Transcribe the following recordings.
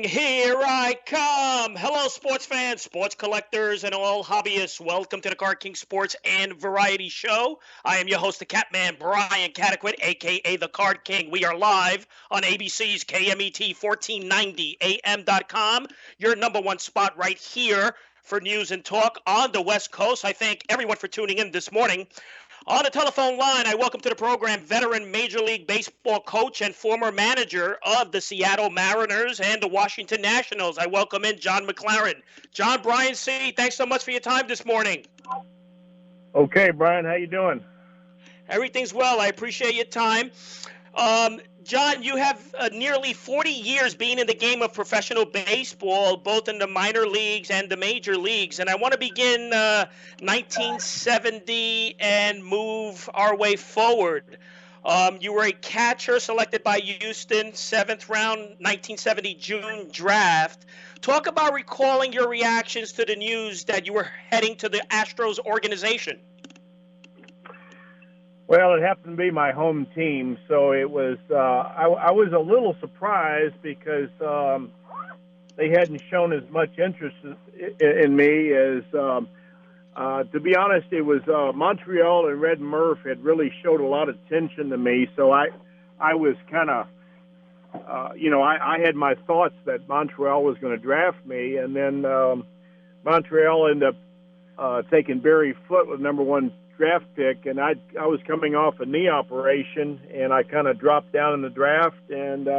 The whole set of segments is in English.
Here I come. Hello, sports fans, sports collectors, and all hobbyists. Welcome to the Card King Sports and Variety Show. I am your host, the Catman, Brian Cataquet, a.k.a. the Card King. We are live on ABC's KMET 1490 AM.com, your number one spot right here for news and talk on the West Coast. I thank everyone for tuning in this morning. On the telephone line, I welcome to the program veteran Major League Baseball coach and former manager of the Seattle Mariners and the Washington Nationals. I welcome in John McLaren. John, Brian C., thanks so much for your time this morning. Okay, Brian, how you doing? Everything's well. I appreciate your time. John, you have nearly 40 years being in the game of professional baseball, both in the minor leagues and the major leagues. And I want to begin 1970 and move our way forward. You were a catcher selected by Houston, 7th round, 1970 June draft. Talk about recalling your reactions to the news that you were heading to the Astros organization. Well, it happened to be my home team, so it was. I was a little surprised because they hadn't shown as much interest in me as. To be honest, it was Montreal and Red Murph had really showed a lot of attention to me, so I was kind of, I had my thoughts that Montreal was going to draft me, and then Montreal ended up taking Barry Foote with number one draft pick, and I was coming off a knee operation, and I kind of dropped down in the draft. And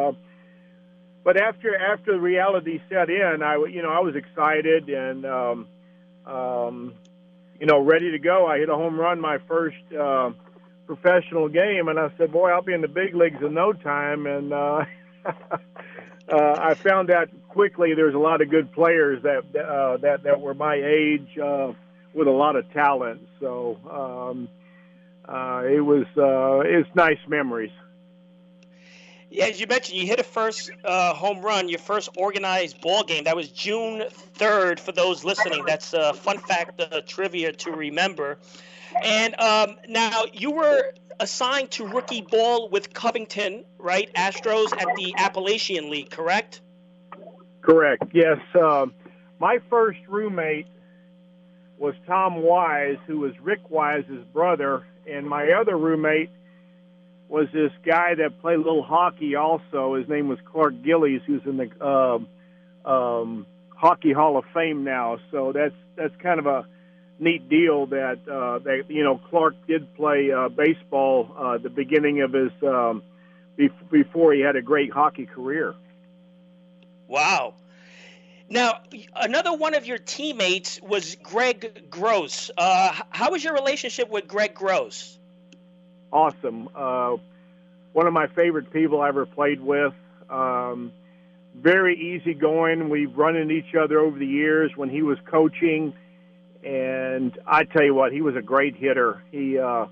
but after the reality set in, I was excited and ready to go. I hit a home run my first professional game, and I said, "Boy, I'll be in the big leagues in no time." And I found out quickly there's a lot of good players that were my age. With a lot of talent, so it's nice memories. Yeah, as you mentioned, you hit a first home run, your first organized ball game. That was June 3rd for those listening. That's a fun fact, trivia to remember. And now you were assigned to rookie ball with Covington, right? Astros at the Appalachian League, correct? Correct. Yes. My first roommate was Tom Wise, who was Rick Wise's brother, and my other roommate was this guy that played a little hockey also. His name was Clark Gillies, who's in the Hockey Hall of Fame now. So that's kind of a neat deal that Clark did play baseball the beginning of his before he had a great hockey career. Wow. Now, another one of your teammates was Greg Gross. How was your relationship with Greg Gross? Awesome. One of my favorite people I ever played with. Very easygoing. We've run into each other over the years when he was coaching. And I tell you what, he was a great hitter. He had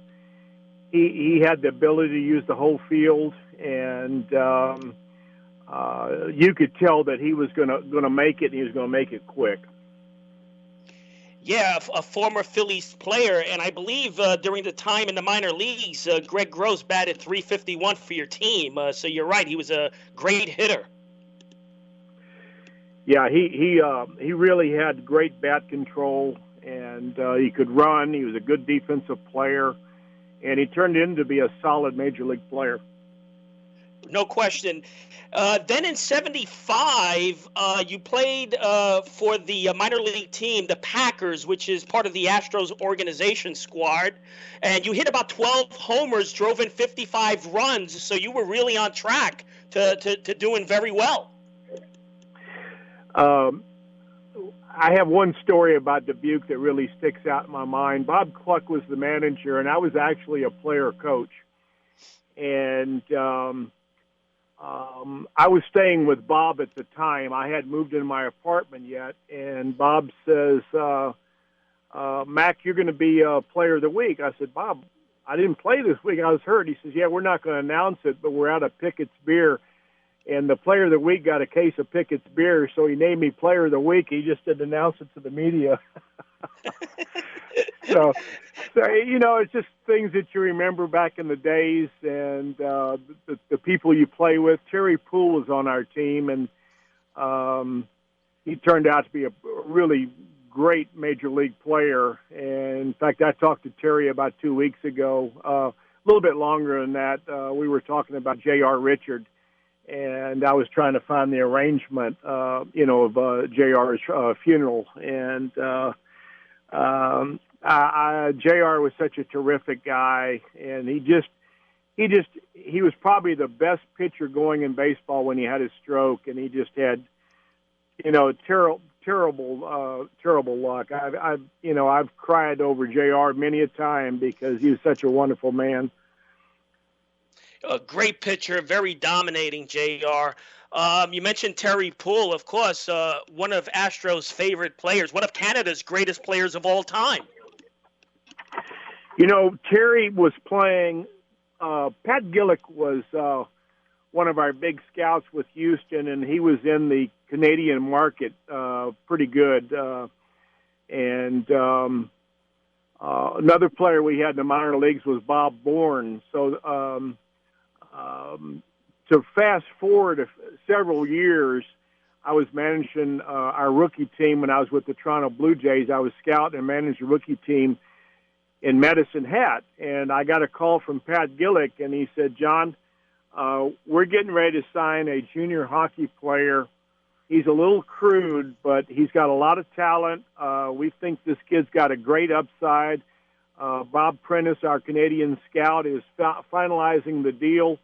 the ability to use the whole field, and you could tell that he was going to make it, and he was going to make it quick. Yeah, a former Phillies player, and I believe during the time in the minor leagues, Greg Gross batted .351 for your team. So you're right, he was a great hitter. Yeah, he really had great bat control, and he could run. He was a good defensive player, and he turned into be a solid major league player. No question. Then in 75, you played for the minor league team, the Packers, which is part of the Astros organization squad. And you hit about 12 homers, drove in 55 runs. So you were really on track to doing very well. I have one story about Dubuque that really sticks out in my mind. Bob Cluck was the manager, and I was actually a player coach. And I was staying with Bob at the time. I hadn't moved into my apartment yet, and Bob says, Mac, you're going to be player of the week. I said, Bob, I didn't play this week. I was hurt. He says, yeah, we're not going to announce it, but we're out of Pickett's beer. And the player of the week got a case of Pickett's beer, so he named me player of the week. He just didn't announce it to the media. So, it's just things that you remember back in the days, and the people you play with. Terry Poole was on our team, and He turned out to be a really great major league player. And in fact, I talked to Terry about 2 weeks ago, a little bit longer than that. We were talking about J.R. Richard, and I was trying to find the arrangement, of J.R.'s funeral. And J.R. was such a terrific guy, and he was probably the best pitcher going in baseball when he had his stroke, and he just had, terrible luck. I've cried over JR many a time because he was such a wonderful man. A great pitcher, very dominating, JR. You mentioned Terry Poole, of course, one of Astros' favorite players, one of Canada's greatest players of all time. Terry was playing. Pat Gillick was one of our big scouts with Houston, and he was in the Canadian market pretty good. Another player we had in the minor leagues was Bob Bourne. So to fast forward several years, I was managing our rookie team when I was with the Toronto Blue Jays. I was scouting and managing the rookie team in Medicine Hat, and I got a call from Pat Gillick, and he said, "John, we're getting ready to sign a junior hockey player. He's a little crude, but he's got a lot of talent. We think this kid's got a great upside. Bob Prentice, our Canadian scout, is finalizing the deal."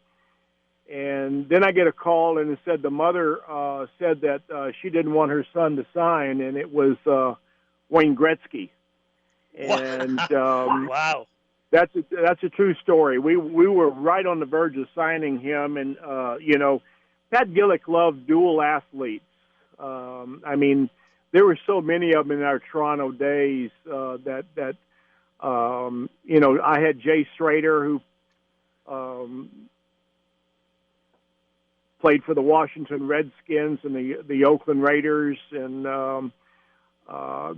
And then I get a call, and it said the mother said that she didn't want her son to sign, and it was Wayne Gretzky. And wow, that's a true story. We were right on the verge of signing him, and Pat Gillick loved dual athletes. There were so many of them in our Toronto days that I had Jay Schroeder, who played for the Washington Redskins and the Oakland Raiders, and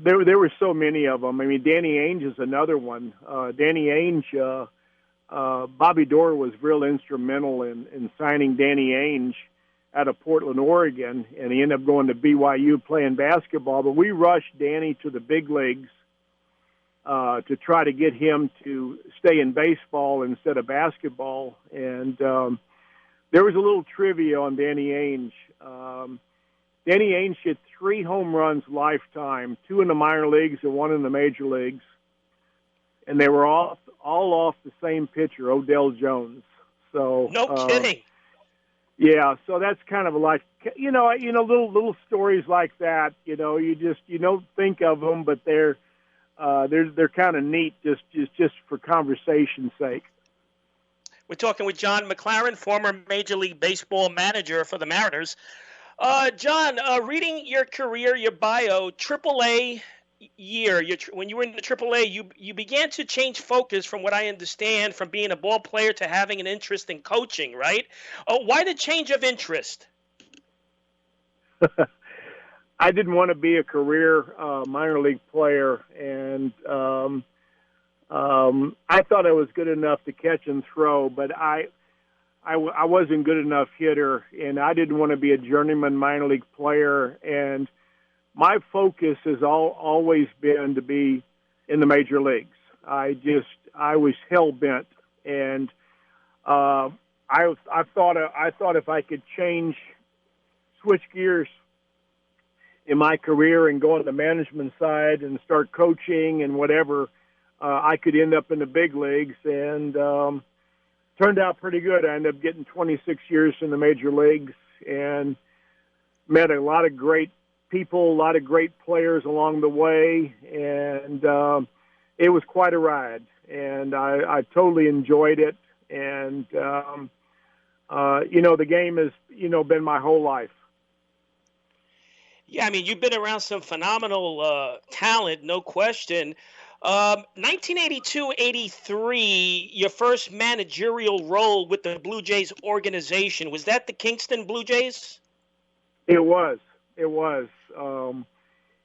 there were so many of them. Danny Ainge is another one. Danny Ainge, Bobby Dorr was real instrumental in signing Danny Ainge out of Portland, Oregon, and he ended up going to BYU playing basketball. But we rushed Danny to the big leagues to try to get him to stay in baseball instead of basketball. And there was a little trivia on Danny Ainge. Danny Ainge hit 3 home runs lifetime, 2 in the minor leagues and 1 in the major leagues. And they were all off the same pitcher, Odell Jones. So no kidding. Yeah, so that's kind of like little stories like that. You don't think of them, but they're kind of neat just for conversation's sake. We're talking with John McLaren, former Major League Baseball manager for the Mariners. John, reading your career, your bio, AAA year, when you were in the AAA, you began to change focus, from what I understand, from being a ball player to having an interest in coaching, right? Why the change of interest? I didn't want to be a career minor league player, and I thought I was good enough to catch and throw, but I wasn't good enough hitter, and I didn't want to be a journeyman minor league player. And my focus has always been to be in the major leagues. I was hell bent, and I thought if I could switch gears in my career and go on the management side and start coaching and whatever, I could end up in the big leagues, and turned out pretty good. I ended up getting 26 years in the major leagues and met a lot of great people, a lot of great players along the way, and it was quite a ride, and I totally enjoyed it. And the game has been my whole life. Yeah, you've been around some phenomenal talent, no question. 1982-83, your first managerial role with the Blue Jays organization, was that the Kingston Blue Jays? It was. It was.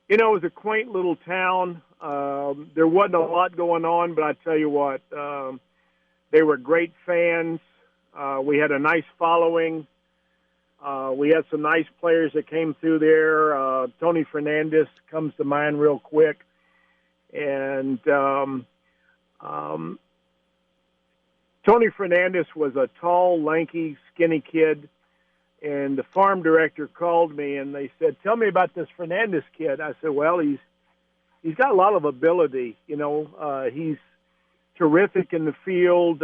It was a quaint little town. There wasn't a lot going on, but I tell you what, they were great fans. We had a nice following. We had some nice players that came through there. Tony Fernandes comes to mind real quick. And Tony Fernandes was a tall, lanky, skinny kid. And the farm director called me, and they said, "Tell me about this Fernandes kid." I said, "Well, he's got a lot of ability. He's terrific in the field.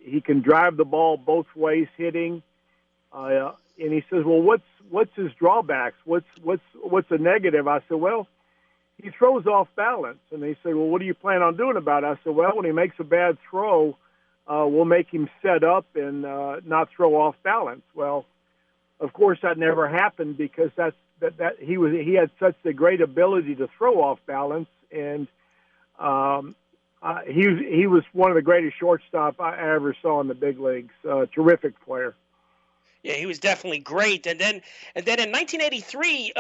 He can drive the ball both ways, hitting." And he says, "Well, what's his drawbacks? What's a negative?" I said, "Well, he throws off balance." And they said, "Well, what do you plan on doing about it?" I said, "Well, when he makes a bad throw, we'll make him set up and not throw off balance." Well, of course, that never happened because he had such a great ability to throw off balance, and he was one of the greatest shortstop I ever saw in the big leagues. Terrific player. Yeah, he was definitely great. And then in 1983,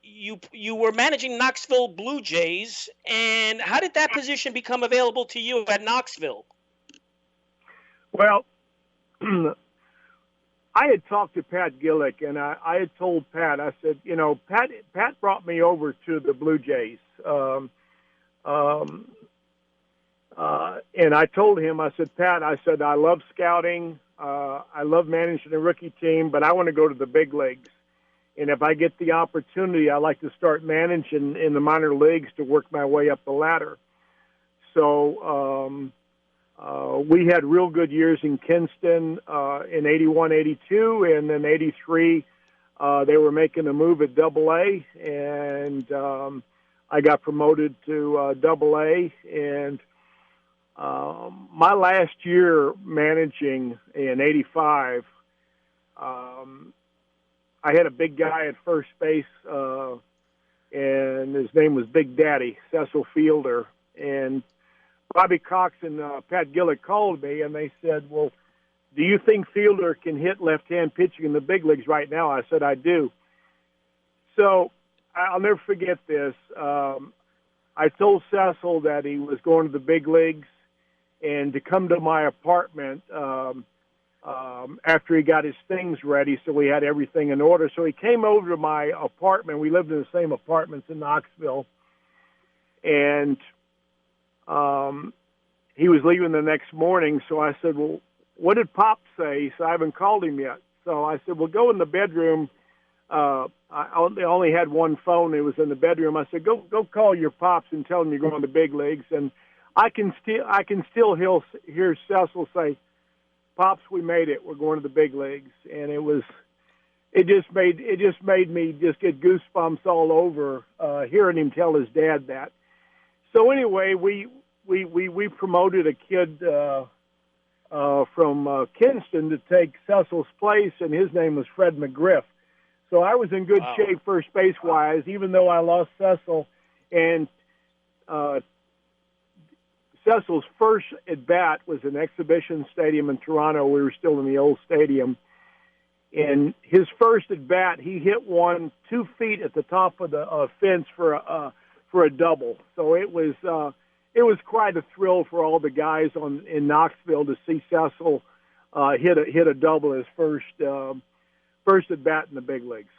you were managing Knoxville Blue Jays. And how did that position become available to you at Knoxville? Well, I had talked to Pat Gillick, and I had told Pat, I said, Pat brought me over to the Blue Jays. And I told him, I said, "Pat, I love scouting. I love managing a rookie team, but I want to go to the big leagues. And if I get the opportunity, I'd like to start managing in the minor leagues to work my way up the ladder." So we had real good years in Kinston in 81, 82, and then 83, they were making a move at Double-A, and I got promoted to Double-A, and my last year managing in 85, I had a big guy at first base, and his name was Big Daddy, Cecil Fielder. And Bobby Cox and Pat Gillick called me, and they said, "Well, do you think Fielder can hit left-hand pitching in the big leagues right now?" I said, "I do." So I'll never forget this. I told Cecil that he was going to the big leagues, and to come to my apartment after he got his things ready, so we had everything in order. So he came over to my apartment. We lived in the same apartments in Knoxville. And he was leaving the next morning, so I said, "Well, what did Pop say?" So I haven't called him yet. So I said, "Well, go in the bedroom." I only had one phone. It was in the bedroom. I said, go call your Pops and tell him you're going to the big leagues. And I can still hear Cecil say, "Pops, we made it. We're going to the big leagues." And it just made me just get goosebumps all over hearing him tell his dad that. So anyway, we promoted a kid from Kinston to take Cecil's place, and his name was Fred McGriff. So I was in good shape first base-wise, even though I lost Cecil. And Cecil's first at-bat was an exhibition stadium in Toronto. We were still in the old stadium. And his first at-bat, he hit one 2 feet at the top of the fence for a double. So it was quite a thrill for all the guys in Knoxville to see Cecil hit a double his first at bat in the big leagues.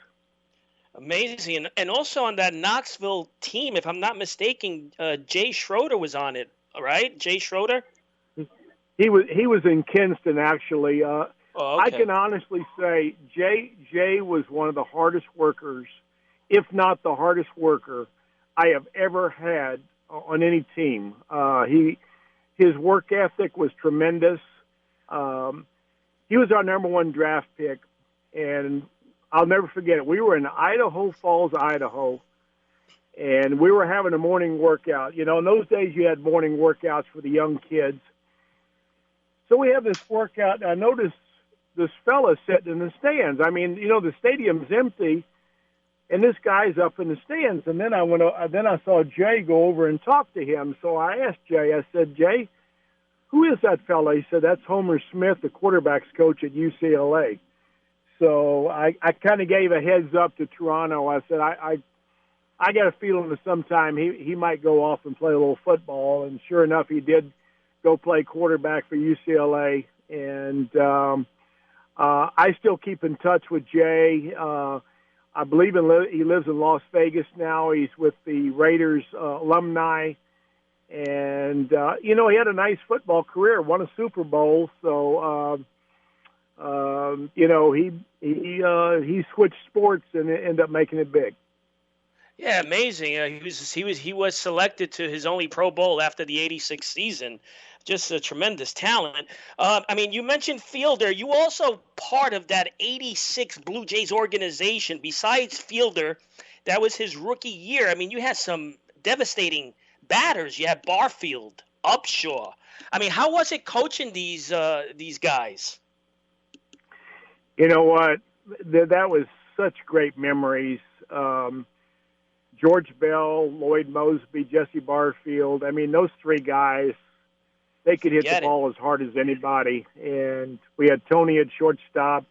Amazing. And also on that Knoxville team, if I'm not mistaken, Jay Schroeder was on it, right? Jay Schroeder? He was in Kinston, actually. Okay. I can honestly say Jay was one of the hardest workers, if not the hardest worker I have ever had on any team. His work ethic was tremendous. He was our number one draft pick, and I'll never forget it. We were in Idaho Falls, Idaho, and we were having a morning workout. In those days you had morning workouts for the young kids. So we have this workout, and I noticed this fella sitting in the stands. I mean, the stadium's empty, and this guy's up in the stands. And then I saw Jay go over and talk to him. So I asked Jay, I said, "Jay, who is that fella?" He said, "That's Homer Smith, the quarterback's coach at UCLA." So I kind of gave a heads up to Toronto. I said, I got a feeling that sometime he might go off and play a little football. And sure enough, he did go play quarterback for UCLA. And I still keep in touch with Jay. I believe he lives in Las Vegas now. He's with the Raiders alumni. And, he had a nice football career, won a Super Bowl. So, he switched sports and ended up making it big. Yeah, amazing. He was selected to his only Pro Bowl after the '86 season. Just a tremendous talent. You mentioned Fielder. You also part of that '86 Blue Jays organization. Besides Fielder, that was his rookie year. You had some devastating batters. You had Barfield, Upshaw. How was it coaching these guys? You know what? That was such great memories. George Bell, Lloyd Mosby, Jesse Barfield. Those three guys, they could hit the ball as hard as anybody. And we had Tony at shortstop.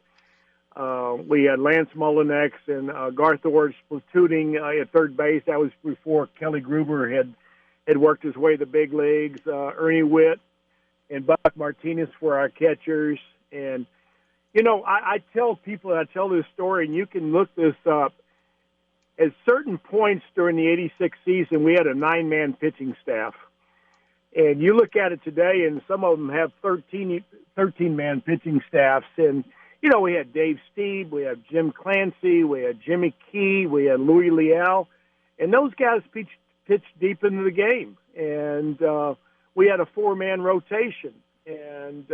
We had Lance Mullinex and Garth Orr platooning at third base. That was before Kelly Gruber had worked his way to the big leagues. Ernie Witt and Buck Martinez were our catchers. And, I tell people, I tell this story, and you can look this up. At certain points during the '86 season, we had a 9-man pitching staff. And you look at it today, and some of them have 13-man pitching staffs. And, we had Dave Steeb, we had Jim Clancy, we had Jimmy Key, we had Louis Leal. And those guys pitched deep into the game. And we had a 4-man rotation. And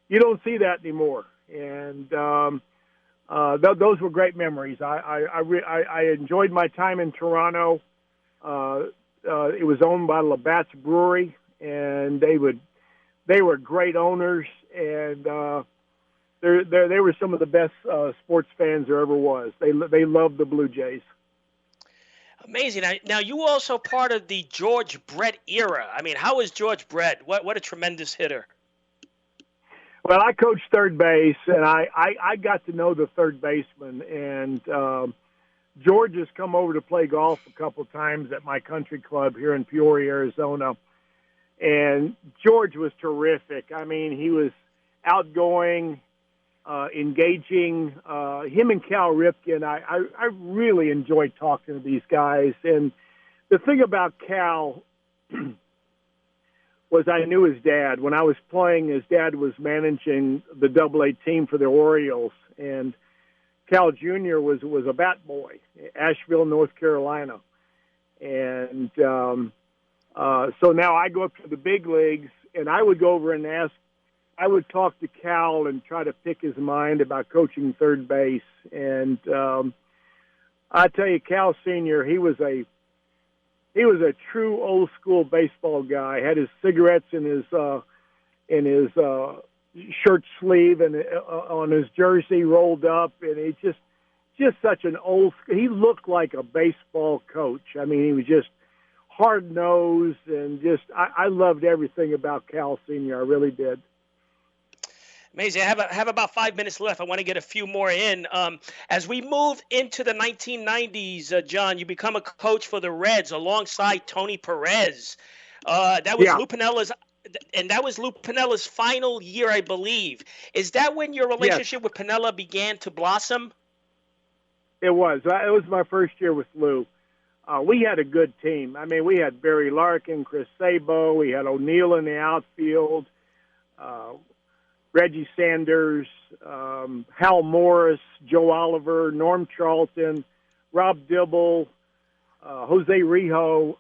you don't see that anymore. And those were great memories. I enjoyed my time in Toronto. It was owned by Labatt's Brewery, and they were great owners, and they were some of the best sports fans there ever was. They loved the Blue Jays. Amazing. Now you also part of the George Brett era. How was George Brett? What a tremendous hitter. Well, I coached third base, and I got to know the third baseman. And George has come over to play golf a couple times at my country club here in Peoria, Arizona. And George was terrific. He was outgoing, engaging. Him and Cal Ripken, I really enjoyed talking to these guys. And the thing about Cal was I knew his dad. When I was playing, his dad was managing the AA team for the Orioles, and Cal Jr. was a bat boy, Asheville, North Carolina. And so now I go up to the big leagues, and I would go over and I would talk to Cal and try to pick his mind about coaching third base. And I tell you, Cal Sr., he was a true old school baseball guy. Had his cigarettes in his shirt sleeve and on his jersey rolled up, and he just such an old. He looked like a baseball coach. He was just hard nosed, and I loved everything about Cal Sr. I really did. Amazing. I have about 5 minutes left. I want to get a few more in. As we move into the 1990s, John, you become a coach for the Reds alongside Tony Perez. That was Lou Piniella's, and that was Lou Piniella's final year, I believe. Is that when your relationship with Piniella began to blossom? It was. It was my first year with Lou. We had a good team. We had Barry Larkin, Chris Sabo. We had O'Neill in the outfield. Reggie Sanders, Hal Morris, Joe Oliver, Norm Charlton, Rob Dibble, Jose Rijo,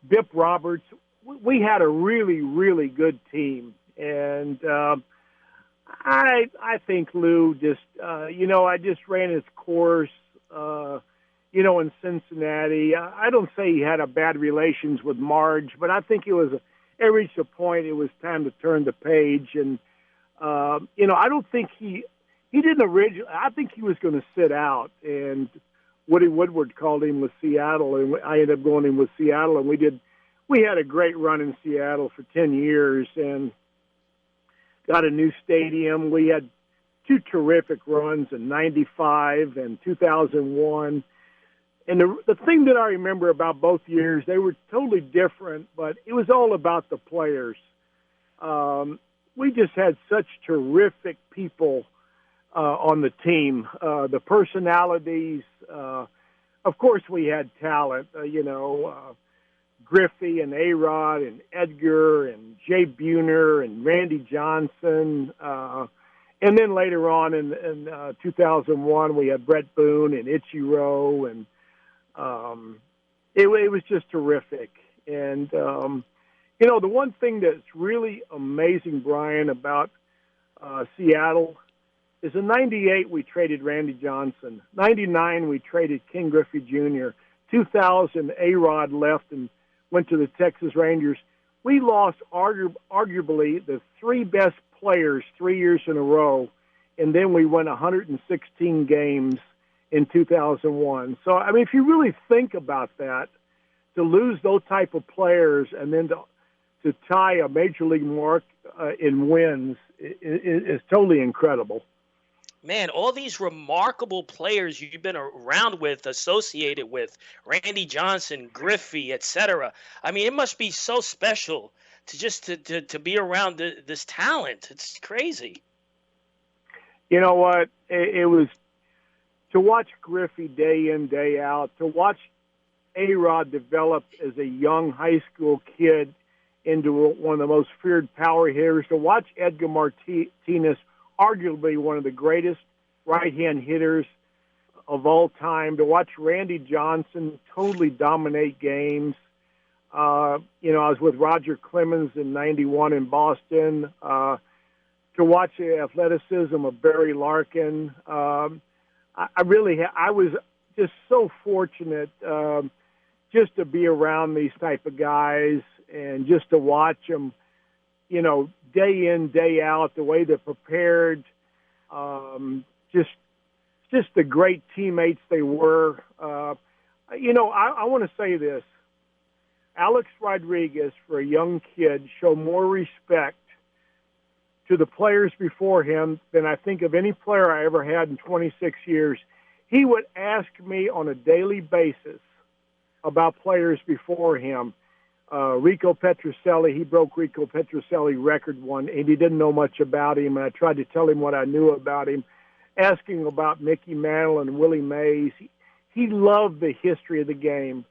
Bip Roberts. We had a really, really good team. And I think Lou just, I just ran his course, in Cincinnati. I don't say he had a bad relations with Marge, but I think it reached a point it was time to turn the page. And, I don't think he didn't originally, I think he was going to sit out. And Woody Woodward called him with Seattle, and I ended up going in with Seattle, and we had a great run in Seattle for 10 years and got a new stadium. We had two terrific runs in 95 and 2001. And the thing that I remember about both years, they were totally different, but it was all about the players. we just had such terrific people on the team. The personalities, of course, we had talent. Griffey and A-Rod and Edgar and Jay Buhner and Randy Johnson. And then later on in 2001, we had Brett Boone and Ichiro, and it was just terrific. And, the one thing that's really amazing, Brian, about Seattle is in 98 we traded Randy Johnson. 99 we traded Ken Griffey Jr. 2000 A-Rod left and went to the Texas Rangers. We lost arguably the three best players 3 years in a row, and then we won 116 games in 2001. So, I mean, if you really think about that, to lose those type of players and then to tie a major league mark in wins is totally incredible. Man, all these remarkable players you've been around with, associated with, Randy Johnson, Griffey, etc. I mean, it must be so special to just to be around this talent. It's crazy. You know what? It was to watch Griffey day in, day out, to watch A-Rod develop as a young high school kid into one of the most feared power hitters, to watch Edgar Martinez, arguably one of the greatest right-hand hitters of all time, to watch Randy Johnson totally dominate games. I was with Roger Clemens in 91 in Boston, to watch the athleticism of Barry Larkin. I was just so fortunate just to be around these type of guys and just to watch them, day in, day out, the way they're prepared, just the great teammates they were. I want to say this. Alex Rodriguez, for a young kid, showed more respect to the players before him than I think of any player I ever had in 26 years. He would ask me on a daily basis about players before him. Rico Petrocelli, he broke Rico Petrocelli record one, and he didn't know much about him, and I tried to tell him what I knew about him, asking about Mickey Mantle and Willie Mays. He loved the history of the game.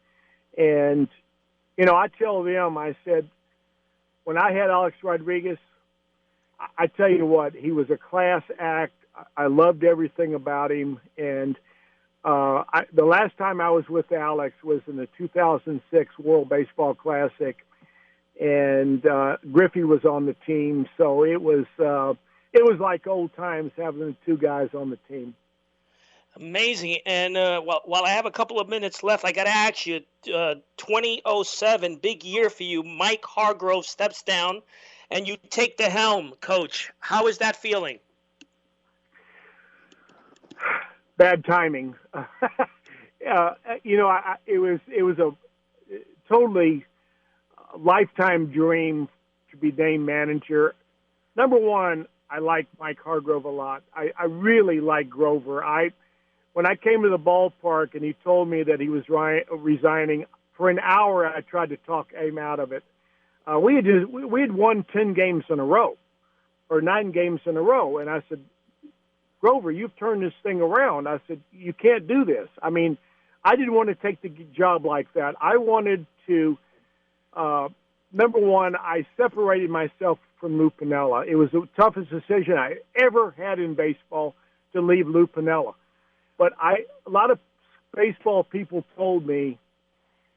And, I tell them, I said, when I had Alex Rodriguez, I tell you what, he was a class act. I loved everything about him. And the last time I was with Alex was in the 2006 World Baseball Classic, and Griffey was on the team. So it was like old times having the two guys on the team. Amazing. And while I have a couple of minutes left, I got to ask you, 2007, big year for you. Mike Hargrove steps down, and you take the helm, Coach. How is that feeling? Bad timing. It was a totally lifetime dream to be named manager. Number one, I like Mike Hargrove a lot. I really like Grover. When I came to the ballpark and he told me that he was resigning, for an hour I tried to talk him out of it. We had won 10 games in a row, or 9 games in a row, and I said, Grover, you've turned this thing around. I said, you can't do this. I mean, I didn't want to take the job like that. I wanted to, number one, I separated myself from Lou Piniella. It was the toughest decision I ever had in baseball to leave Lou Piniella. But a lot of baseball people told me,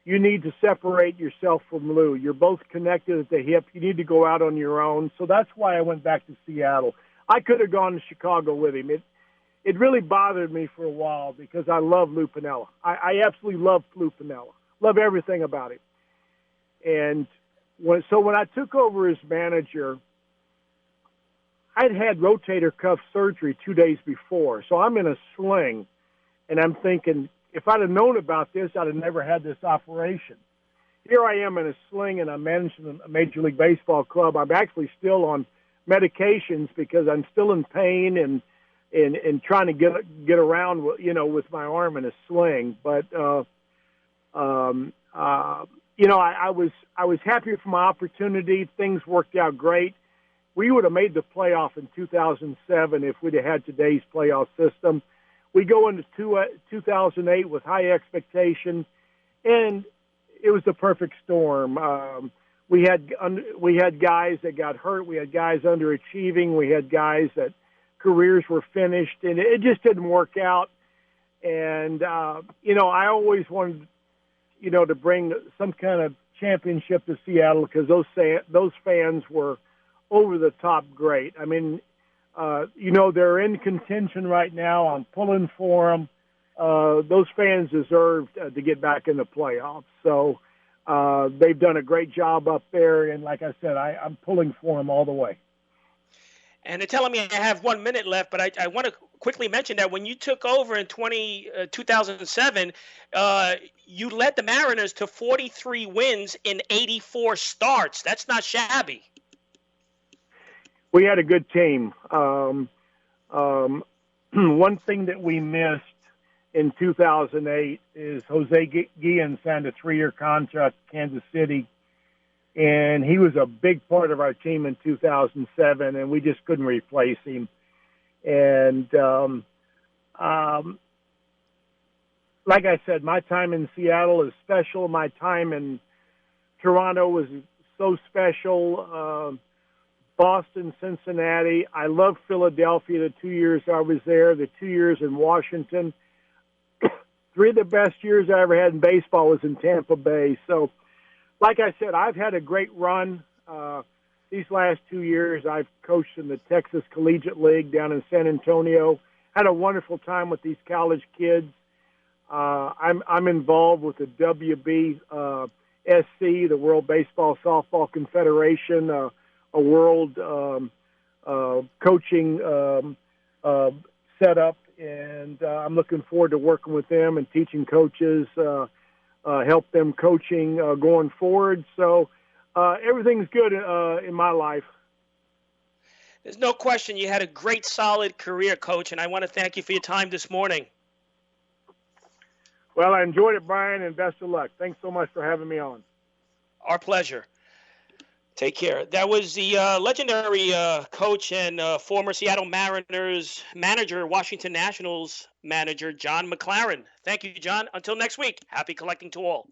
you need to separate yourself from Lou. You're both connected at the hip. You need to go out on your own. So that's why I went back to Seattle. I could have gone to Chicago with him. It really bothered me for a while because I love Lou Piniella. I absolutely love Lou Piniella. Love everything about him. And when I took over as manager, I'd had rotator cuff surgery 2 days before. So I'm in a sling, and I'm thinking, if I'd have known about this, I'd have never had this operation. Here I am in a sling, and I'm managing a Major League Baseball club. I'm actually still on medications because I'm still in pain and trying to get around, with my arm in a sling. But I was happy for my opportunity. Things worked out great. we would have made the playoff in 2007 if we'd have had today's playoff system. We go into 2008 with high expectation, and it was the perfect storm. We had guys that got hurt. We had guys underachieving. We had guys that careers were finished, and it just didn't work out. And I always wanted, to bring some kind of championship to Seattle because those fans were over the top great. I mean, they're in contention right now. I'm pulling for them. Those fans deserve to get back in the playoffs. So they've done a great job up there. And like I said, I'm pulling for them all the way. And they're telling me I have 1 minute left, but I want to quickly mention that when you took over in 2007, you led the Mariners to 43 wins in 84 starts. That's not shabby. We had a good team. One thing that we missed in 2008 is Jose Guillen signed a 3-year contract in Kansas City, and he was a big part of our team in 2007, and we just couldn't replace him. And like I said, my time in Seattle is special. My time in Toronto was so special. Boston, Cincinnati. I love Philadelphia the 2 years I was there, the 2 years in Washington. 3 of the best years I ever had in baseball was in Tampa Bay. So, like I said, I've had a great run. These last 2 years, I've coached in the Texas Collegiate League down in San Antonio. Had a wonderful time with these college kids. I'm involved with the WBSC, the World Baseball Softball Confederation, a world coaching setup, and I'm looking forward to working with them and teaching coaches, help them coaching going forward. So everything's good in my life. There's no question you had a great, solid career, Coach, and I want to thank you for your time this morning. Well, I enjoyed it, Brian, and best of luck. Thanks so much for having me on. Our pleasure. Take care. That was the legendary coach and former Seattle Mariners manager, Washington Nationals manager, John McLaren. Thank you, John. Until next week, happy collecting to all.